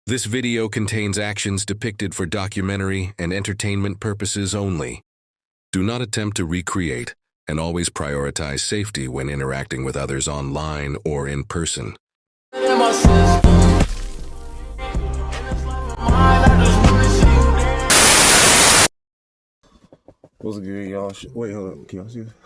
This video contains actions depicted for documentary and entertainment purposes only. Do not attempt to recreate, and always prioritize safety when interacting with others online or in person. What's good, y'all? Wait, hold up. Can y'all see this?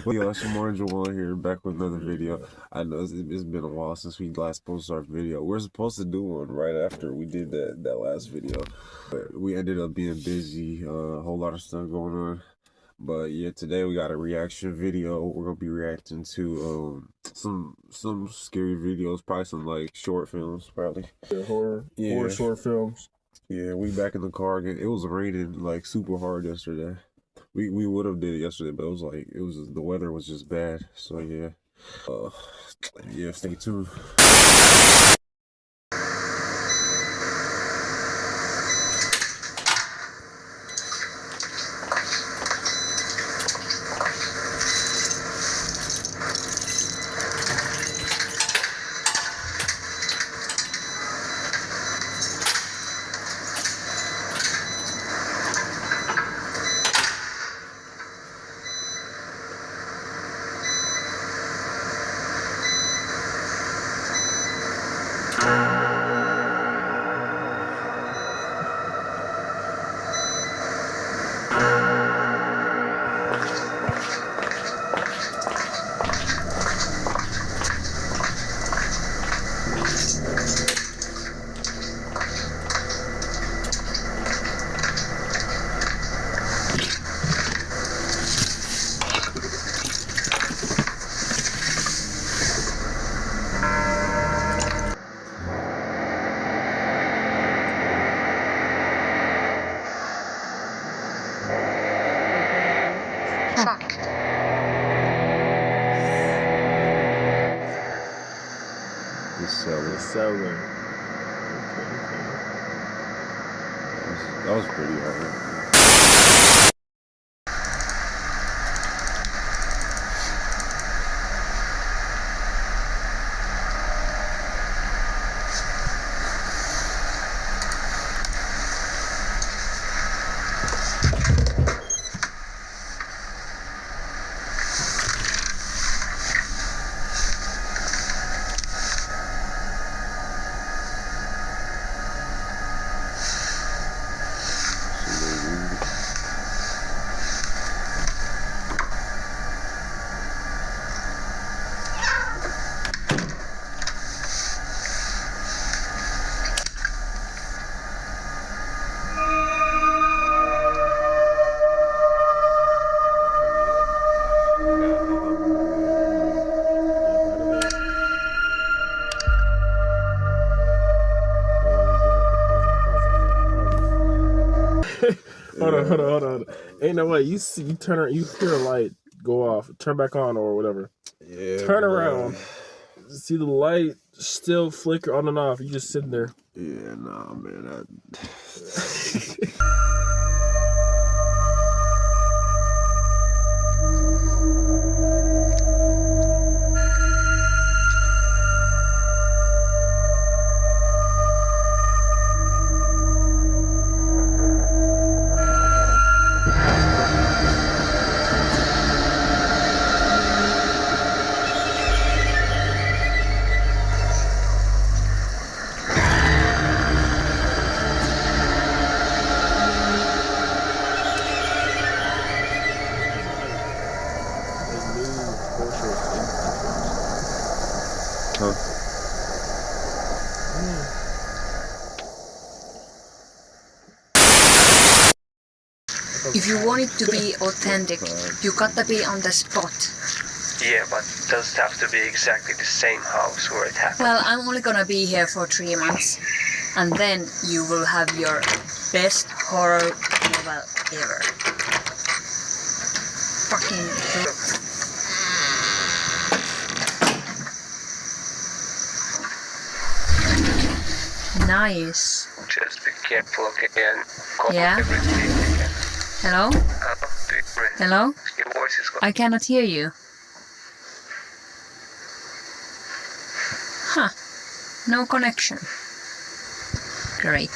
Well, y'all, Shamar and Jawun here, back with another video. I know it's been a while since we last posted our video. We're supposed to do one right after we did that last video, but we ended up being busy. A whole lot of stuff going on. But yeah, today we got a reaction video. We're gonna be reacting to some scary videos, probably some like short films, probably. Horror short films. Yeah, we back in the car again. It was raining like super hard yesterday. We would have did it yesterday, but the weather was just bad. So yeah. Yeah, stay tuned. The cellar. That was pretty hard. Hold on. Ain't no way. You hear a light go off, turn back on or whatever. Yeah. Turn around. See the light still flicker on and off. You just sitting there. Yeah, nah, man. If you want it to be authentic, you gotta be on the spot. Yeah, but does it have to be exactly the same house where it happened? Well, I'm only gonna be here for 3 months, and then you will have your best horror novel ever. Fucking nice. Just be careful again. Yeah? Hello? Hello? Your voice is I cannot hear you. Huh. No connection. Great.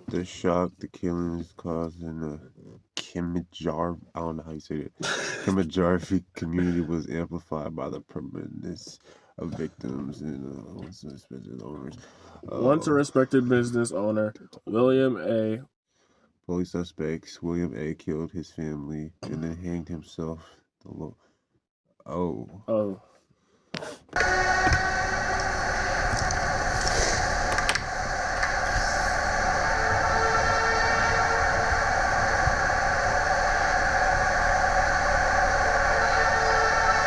The shock, the killings caused in the Kimijar, I don't know how you say it. Kimijarfi community was amplified by the permanence of victims and owners. Once a respected business owner, William A. Police suspects William A. killed his family and then hanged himself. Oh.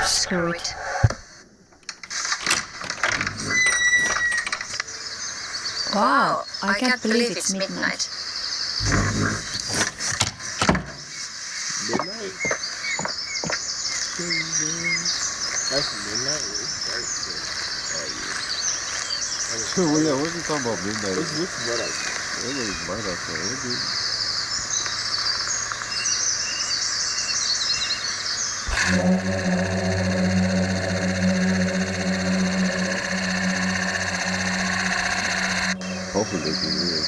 Screw it. Wow, I can't believe it's midnight. Midnight? That's midnight? Well, yeah, what are you talking about midnight? It's bright outside. It was bright outside. Hopefully they can hear us.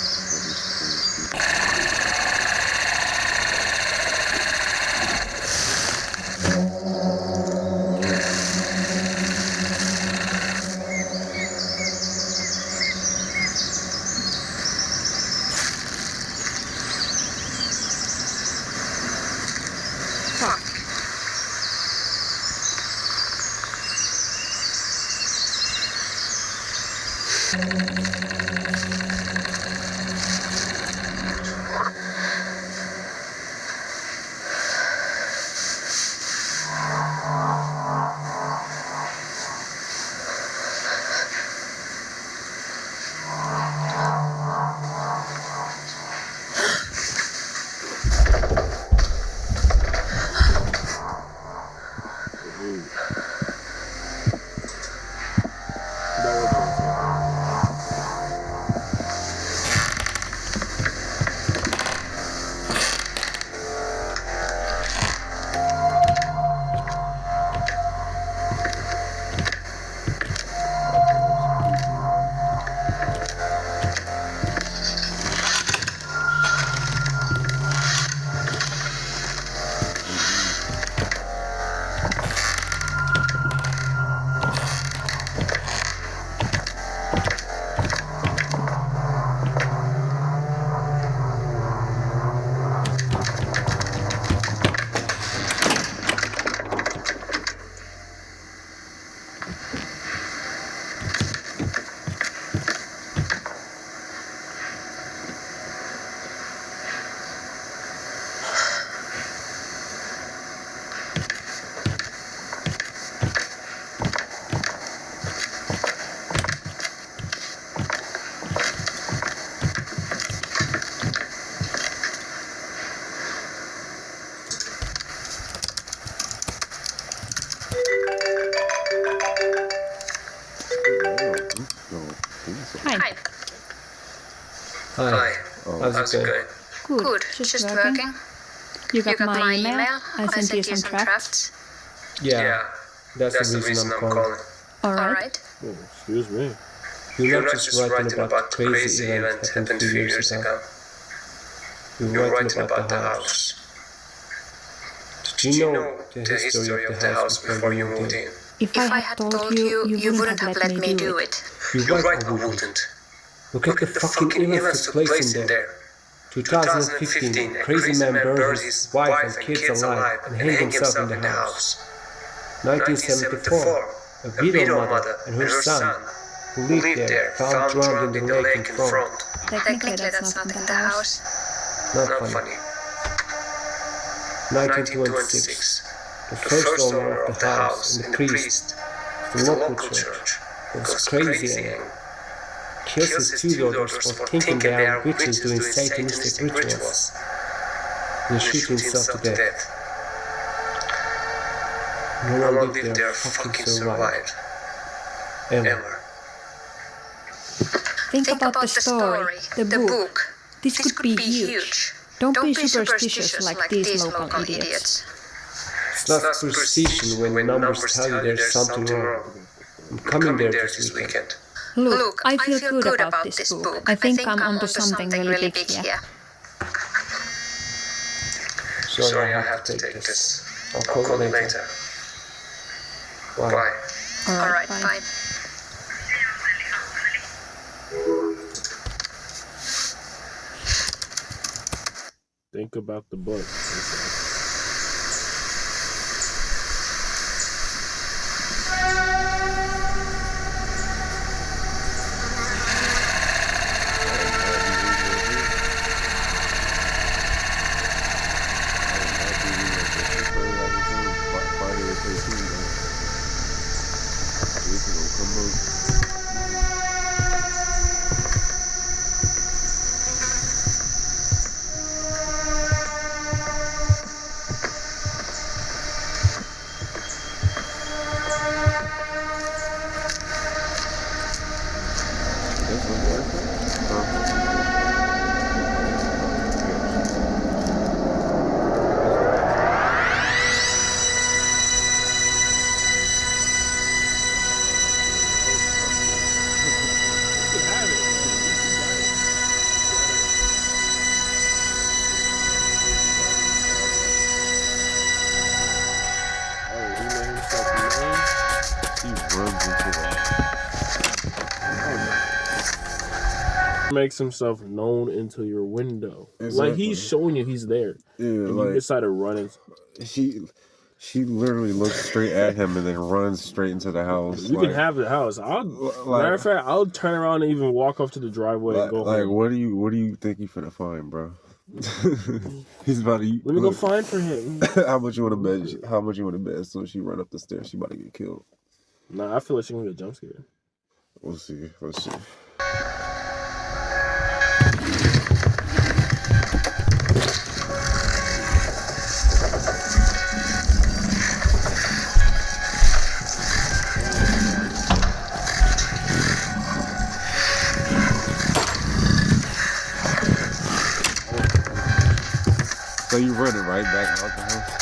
Hi. Hi. How's it going? Good. Just working. You got my email. I sent you some drafts. Yeah, that's the reason I'm calling. Alright. Oh, excuse me. You're not just writing about the crazy event happened 2 years ago. You're writing about the house. Did you know the history of the house before you moved in? If I had told you, you wouldn't have let me do it. You're right, I wouldn't. Look at the fucking events took place in there. 2015, a crazy man burned his wife and kids alive and hanged himself in the house. 1974, a widow mother and her son, who lived there, found drowned in the lake in front. Technically, that's not in the house. Not funny. 1926, the first owner of the house and the priest of the local church goes crazy and kills his two daughters for thinking they are witches doing satanistic rituals and shoots himself to death. No one lived there fucking survived. Ever. Think about the story, the book. This could be huge. Don't be superstitious like these local idiots. It's not superstition when numbers tell you there's something wrong. I'm coming there this weekend. Look, I feel good about this book. I think I'm onto something really big here. Sorry, I have to take this. I'll call you later. Bye. Alright, bye. Think about the book. Makes himself known into your window. Exactly. Like he's showing you he's there. Yeah, and like you decided running. She literally looks straight at him and then runs straight into the house. You can have the house. Matter of fact, I'll turn around and even walk off to the driveway and go home. What do you think you finna find, bro? He's about to. Let me go find for him. How much you want to bet? How much you want to bet? As soon as she run up the stairs, she about to get killed. Nah, I feel like she's gonna get jump scared. We'll see. Let's see. So you running right back out the house?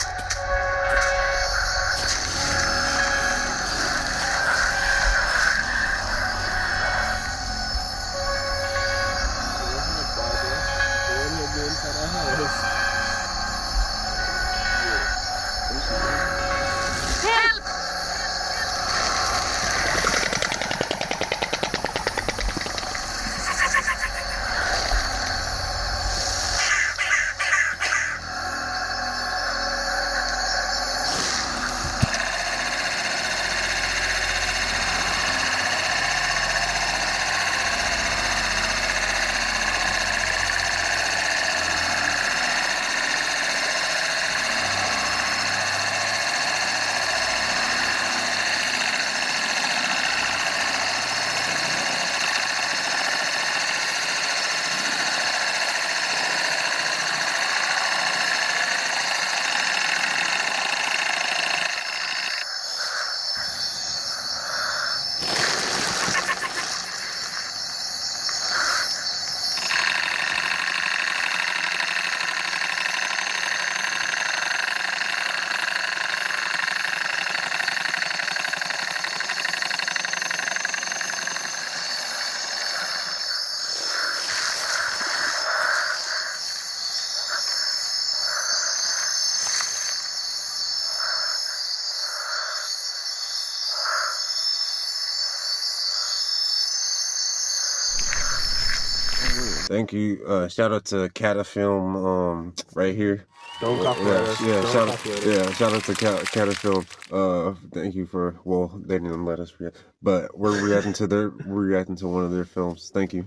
Thank you. Shout out to Catafilm right here. Don't copyright us. Shout out to Catafilm. Thank you for, well, they didn't let us react, but we're reacting to one of their films. Thank you.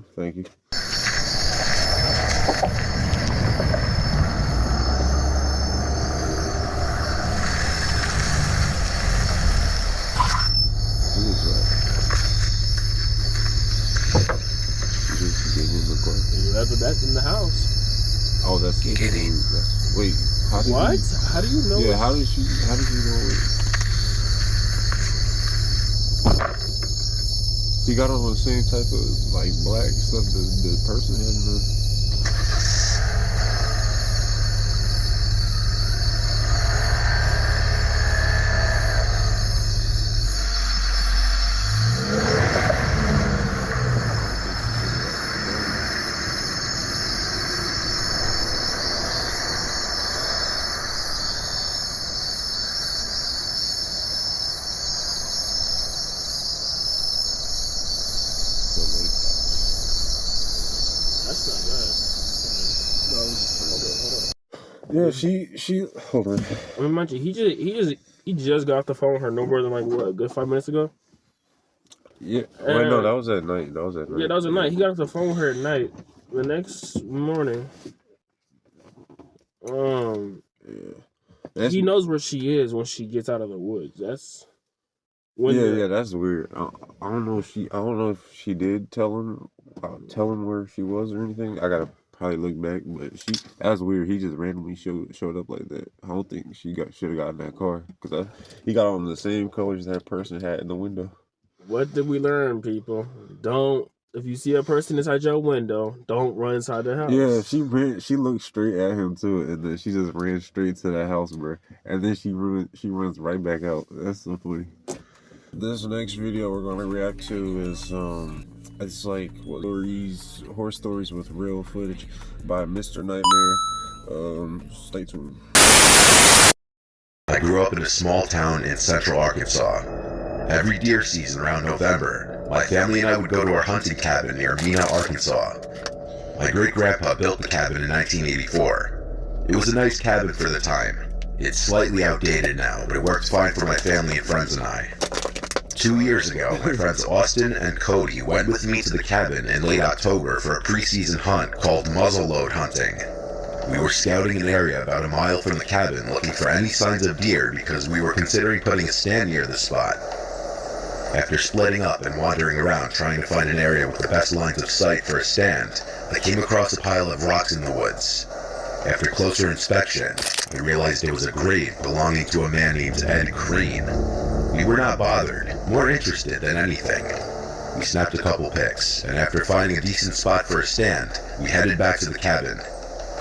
That's in the house. Oh, that's Kitty. Wait, how did What? How do you know? Yeah, how did you know it? He got on the same type of like black stuff the person had in the. That's not bad. Yeah, she. Hold on. I mean, mind you, he just got off the phone with her no more than like what, a good 5 minutes ago. Yeah. Wait, no, that was at night. Yeah, that was at night. He got off the phone with her at night. The next morning, he knows where she is when she gets out of the woods. That's when that's weird. I don't know if she did tell him where she was or anything. I gotta probably look back, but that's weird. He just randomly showed up like that. I don't think she should have gotten that car because he got on the same colors that person had in the window. What did we learn, people? If you see a person inside your window, don't run inside the house. Yeah, she looked straight at him too, and then she just ran straight to the house, bro. And then she runs right back out. That's so funny. This next video we're gonna react to is it's like horror stories with real footage by Mr. Nightmare. Stay tuned. I grew up in a small town in central Arkansas. Every deer season around November, my family and I would go to our hunting cabin near Mena, Arkansas. My great-grandpa built the cabin in 1984. It was a nice cabin for the time. It's slightly outdated now, but it worked fine for my family and friends and I. 2 years ago, my friends Austin and Cody went with me to the cabin in late October for a pre-season hunt called muzzleload hunting. We were scouting an area about a mile from the cabin looking for any signs of deer because we were considering putting a stand near the spot. After splitting up and wandering around trying to find an area with the best lines of sight for a stand, I came across a pile of rocks in the woods. After closer inspection, we realized it was a grave belonging to a man named Ed Crane. We were not bothered, more interested than anything. We snapped a couple pics, and after finding a decent spot for a stand, we headed back to the cabin.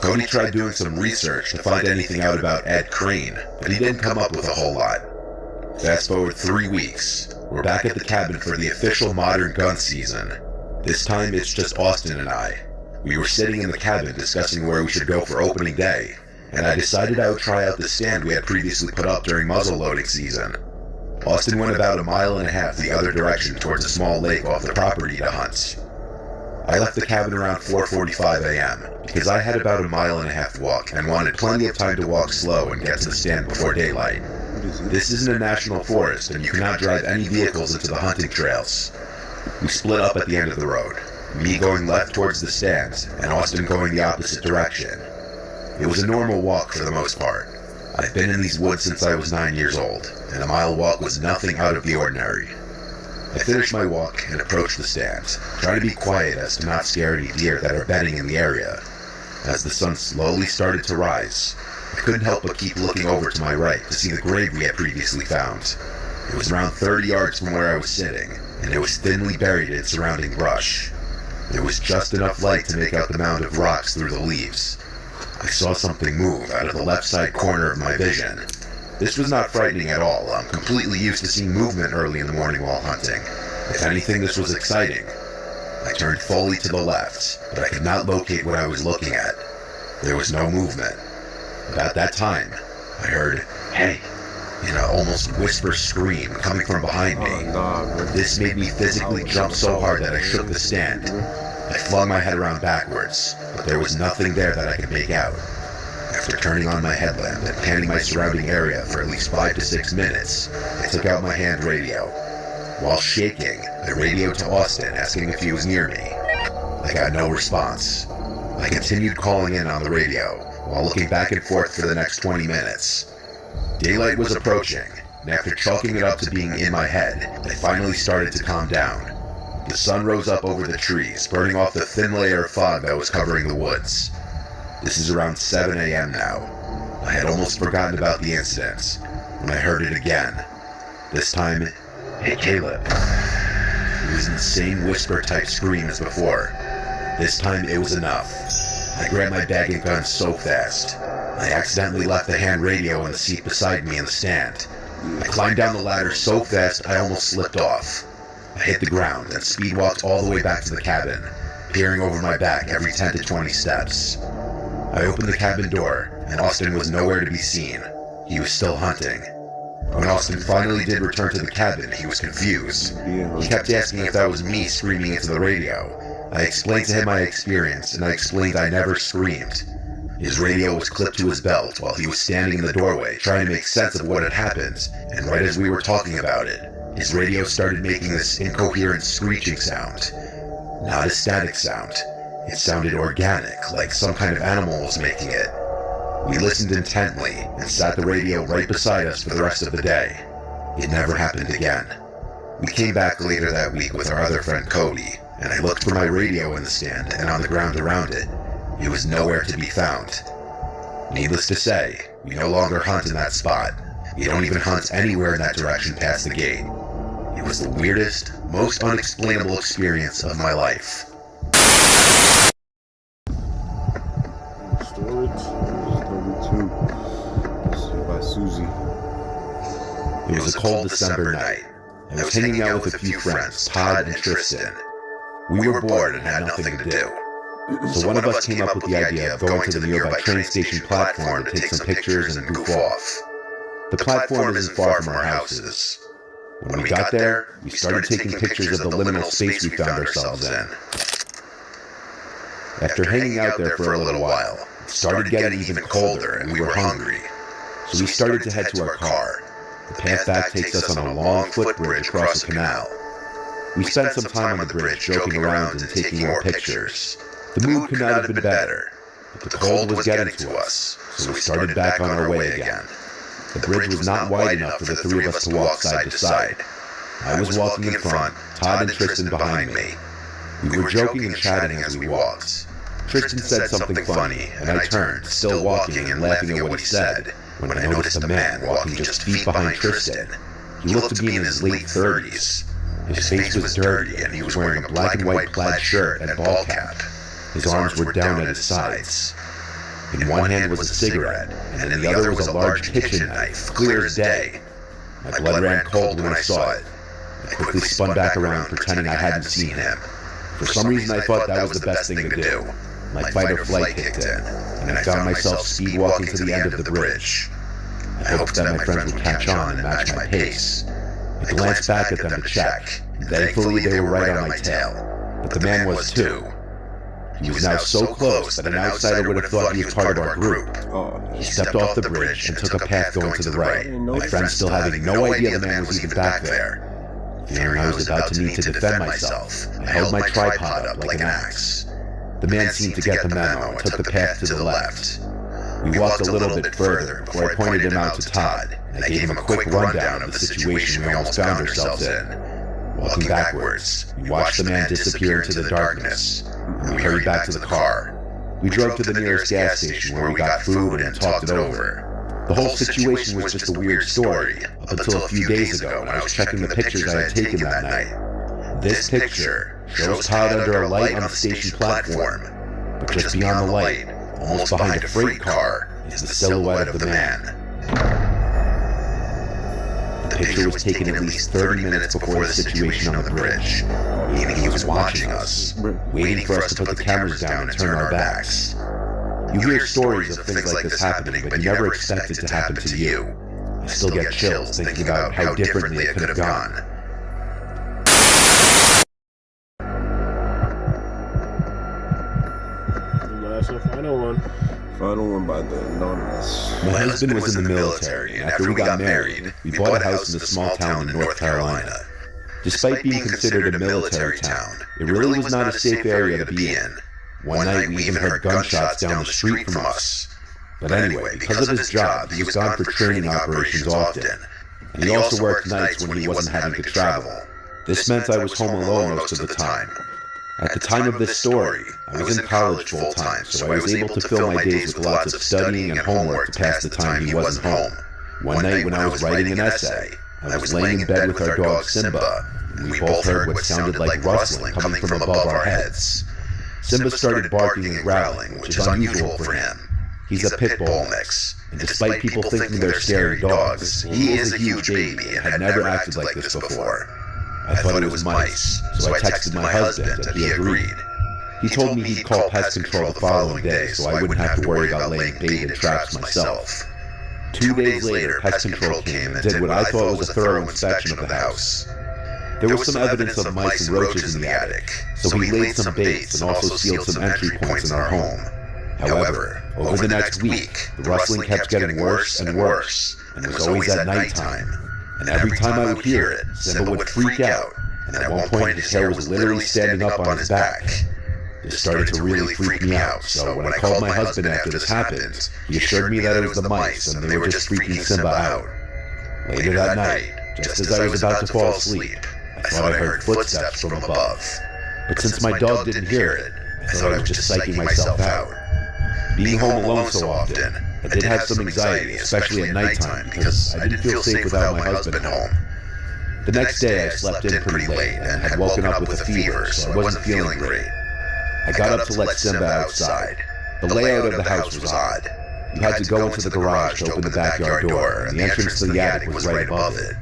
Cody tried doing some research to find anything out about Ed Crane, but he didn't come up with a whole lot. Fast forward 3 weeks, we're back at the cabin for the official modern gun season. This time it's just Austin and I. We were sitting in the cabin discussing where we should go for opening day, and I decided I would try out the stand we had previously put up during muzzleloading season. Austin went about 1.5 miles the other direction towards a small lake off the property to hunt. I left the cabin around 4:45 a.m. because I had about 1.5 miles to walk and wanted plenty of time to walk slow and get to the stand before daylight. This isn't a national forest and you cannot drive any vehicles into the hunting trails. We split up at the end of the road, me going left towards the stand and Austin going the opposite direction. It was a normal walk for the most part. I've been in these woods since I was 9 years old, and a mile walk was nothing out of the ordinary. I finished my walk and approached the stand, trying to be quiet as to not scare any deer that are bedding in the area. As the sun slowly started to rise, I couldn't help but keep looking over to my right to see the grave we had previously found. It was around 30 yards from where I was sitting, and it was thinly buried in surrounding brush. There was just enough light to make out the mound of rocks through the leaves. I saw something move out of the left side corner of my vision. This was not frightening at all. I'm completely used to seeing movement early in the morning while hunting. If anything, this was exciting. I turned fully to the left, but I could not locate what I was looking at. There was no movement. About that time, I heard, "Hey," in an almost whisper scream coming from behind me. This made me physically jump so hard that I shook the stand. I flung my head around backwards, but there was nothing there that I could make out. After turning on my headlamp and panning my surrounding area for at least 5 to 6 minutes, I took out my hand radio. While shaking, I radioed to Austin asking if he was near me. I got no response. I continued calling in on the radio, while looking back and forth for the next 20 minutes. Daylight was approaching, and after chalking it up to being in my head, I finally started to calm down. The sun rose up over the trees, burning off the thin layer of fog that was covering the woods. This is around 7 a.m. now. I had almost forgotten about the incident when I heard it again. This time, "Hey Caleb." It was in the same whisper-type scream as before. This time it was enough. I grabbed my bag and gun so fast. I accidentally left the hand radio in the seat beside me in the stand. I climbed down the ladder so fast I almost slipped off. I hit the ground and speed walked all the way back to the cabin, peering over my back every 10 to 20 steps. I opened the cabin door, and Austin was nowhere to be seen. He was still hunting. When Austin finally did return to the cabin, he was confused. He kept asking if that was me screaming into the radio. I explained to him my experience, and I explained I never screamed. His radio was clipped to his belt while he was standing in the doorway trying to make sense of what had happened, and right as we were talking about it, his radio started making this incoherent screeching sound. Not a static sound. It sounded organic, like some kind of animal was making it. We listened intently and sat the radio right beside us for the rest of the day. It never happened again. We came back later that week with our other friend Cody, and I looked for my radio in the stand and on the ground around it. It was nowhere to be found. Needless to say, we no longer hunt in that spot. We don't even hunt anywhere in that direction past the gate. It was the weirdest, most unexplainable experience of my life. Storage. Number 2. This is by Susie. It was a cold December night. I was hanging out with a few friends, Todd and Tristan. We were bored and had nothing to do. So one of us came up with the idea of going to the nearby train station platform to take some pictures and goof off. The platform isn't far from our houses. When we got there, we started taking pictures of the liminal space we found ourselves in. After hanging out there for a little while, it started getting even colder and we were hungry. So we started to head to our car. The path back takes us on a long footbridge across a canal. We spent some time on the bridge joking around and taking more pictures. The mood could not have been better, but the cold was getting to us, so we started back on our way again. The bridge was not wide enough for the three of us to walk side to side. I was walking in front, Todd and Tristan behind me. We were joking and chatting as we walked. Tristan said something funny, and I turned, still walking and laughing at what he said, when I noticed a man walking just feet behind Tristan. He looked to be in his late 30s. His face was dirty, and he was wearing a black and white plaid shirt and ball cap. His arms were down at his sides. In one hand was a cigarette, and in the other was a large kitchen knife, clear as day. My blood ran cold when I saw it. I quickly spun back around, pretending I hadn't seen him. For some reason I thought that was the best thing to do. My fight or flight kicked in, and I found myself speed walking to the end of the bridge. I hoped that my friends would catch on and match my pace. I glanced back at them to check, and thankfully they were right on my tail. But the man was too. He was now so close that an outsider would have thought he was part of our group. He stepped off the bridge and took a path going to the right, my friend still having no idea the man was even back there. Fearing I was about to need to defend myself, I held my tripod up like an axe. The man seemed to get the memo and took the path to the left. We walked a little bit further before I pointed him out to Todd, and I gave him a quick rundown of the situation we almost found ourselves in. Walking backwards, we watched the man disappear into the darkness, and we hurried back to the car. We drove to the nearest gas station where we got food and talked it over. The whole situation was just a weird story, up until a few days ago when I was checking the pictures I had taken that night. This picture shows Todd under a light on the station platform, but just beyond the light, almost behind a freight car, is the silhouette of the man. The picture was taken at least 30 minutes before the situation on the bridge, meaning he was watching us, waiting for us to put the cameras down and turn our backs. You hear stories of things like this happening, but you never expect it to happen to you. I still get chills thinking about how differently it could have gone. That's your final one. Final one by the Anonymous. My husband was in the military, and after we got married, we bought a house in a small town in North Carolina. Despite being considered a military town, it really was not a safe area to be in. One night we even heard gunshots down the street from us. But anyway, because of his job, he was gone for training operations often, and he also worked nights when he wasn't having to travel. This meant I was home alone most of the time. At the time of this story, I was in college full-time, so I was able to fill my days with lots of studying and homework to pass the time he wasn't home. One night when I was writing an essay, I was laying in bed with our dog Simba, and we both heard what sounded like rustling coming from above our heads. Simba started barking and growling, which is unusual for him. He's a pit bull mix, and despite people thinking they're scary dogs, he is a huge baby and had never acted like this before. I thought it was mice, so I texted my husband and he agreed. He told me he'd call pest control the following day so I wouldn't have to worry about laying bait and traps myself. 2 days later, pest control came and did what I thought was a thorough inspection of the house. There was some evidence of mice and roaches in the attic, so he laid some baits and also sealed some entry points in our home. However, over the next week, the rustling kept getting worse and worse, and it was always at nighttime. And every time I would hear it, Simba would freak out, and at one point his hair was literally standing up on his back. This started to really freak me out, so when I called my husband after this happened, he assured me that it was the mice and they were just freaking Simba out. Later that night, just as I was about to fall asleep, I thought I heard footsteps from above. But since my dog didn't hear it, I thought I was just psyching myself out. Being home alone so often, I did have some anxiety, especially at nighttime, because I didn't feel safe without my husband home. The next day I slept in pretty late and had woken up with a fever, so I wasn't feeling great. I got up to let Simba outside. The layout of the house was odd. You had to go into the garage to open the backyard door, and the entrance to the attic was right above it.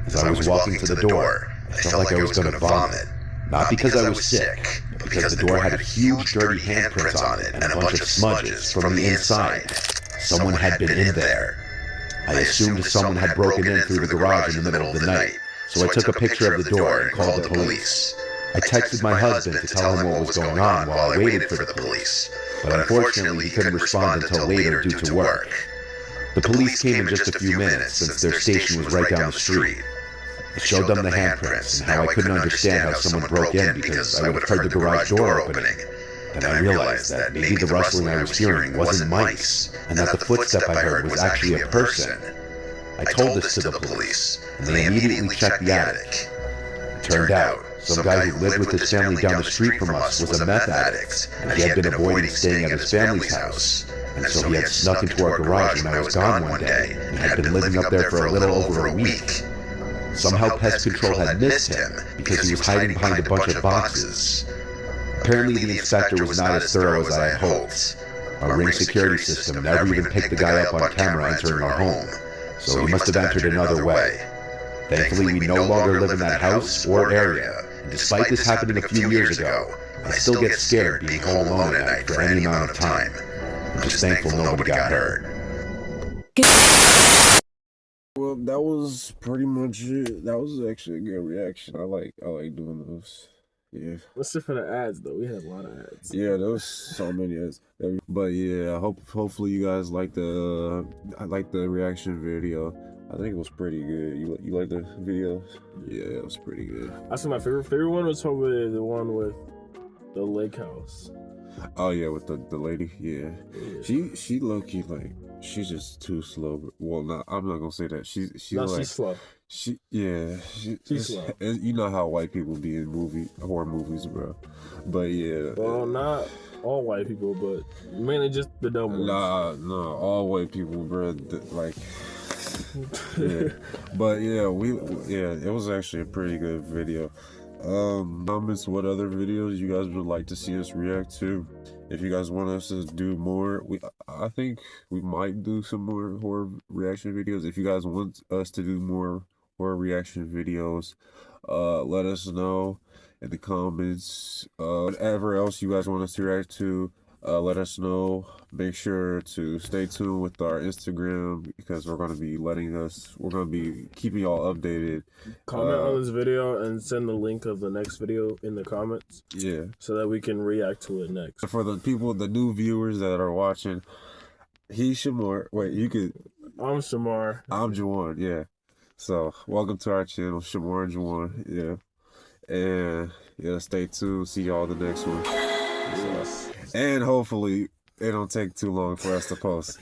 As I was walking to the door, I felt like I was going to vomit. Not because I was sick, but because the door had huge dirty handprints on it and a bunch of smudges from the inside. Someone had been in there. I assumed someone had broken in through the garage in the middle of the night, so I took a picture of the door and called the police. I texted my husband to tell him what was going on while I waited for the police, but unfortunately he couldn't respond until later due to work. The police came in just a few minutes since their station was right down the street. I showed them the handprints and how I couldn't understand how someone broke in because I would have heard the garage door opening. Then I realized that maybe the rustling I was hearing wasn't mice, and that the footstep I heard was actually a person. I told this to the police, and they immediately checked the attic. It turned out, some guy who lived with his family down the street from us was a meth addict, and he had been avoiding staying at his family's house, and so he had snuck into our garage when I was gone one day, and had been living up there for a little over a week. Somehow pest control had missed him because he was hiding behind a bunch of boxes. Apparently the inspector was not as thorough as I had hoped. Our ring security system never even picked the guy up on camera entering our home, so he must have entered another way. Thankfully we no longer live in that house or area, and despite this happening a few years ago, I still get scared being home alone at night for any amount of time. I'm just thankful nobody got hurt. Well, that was pretty much it. That was actually a good reaction. I like doing those. Yeah. Let's sit for the ads though. We had a lot of ads. Yeah, there was so many ads. But yeah, hopefully you guys like the reaction video. I think it was pretty good. You like the video? Yeah, it was pretty good. I think my favorite one was probably the one with the lake house. Oh yeah, with the lady. Yeah. She low key like she's just too slow. Well, I'm not gonna say that. She's slow. She's slow. You know how white people be in horror movies, bro. But yeah. Well, not all white people, but mainly just the dumb ones. Nah, all white people, bro. Yeah. But yeah, it was actually a pretty good video. Comments what other videos you guys would like to see us react to. If you guys want us to do more, I think we might do some more horror reaction videos. If you guys want us to do more horror reaction videos, let us know in the comments. Whatever else you guys want us to react to, let us know. Make sure to stay tuned with our Instagram because we're going to be keeping y'all updated. Comment on this video and send the link of the next video in the comments. Yeah. So that we can react to it next. For the people, the new viewers that are watching, he's Shamar. Wait, you could. I'm Shamar. I'm Jawun, yeah. So, welcome to our channel, Shamar and Jawun, yeah. And, yeah, stay tuned. See y'all the next one. So, and hopefully, it don't take too long for us to post.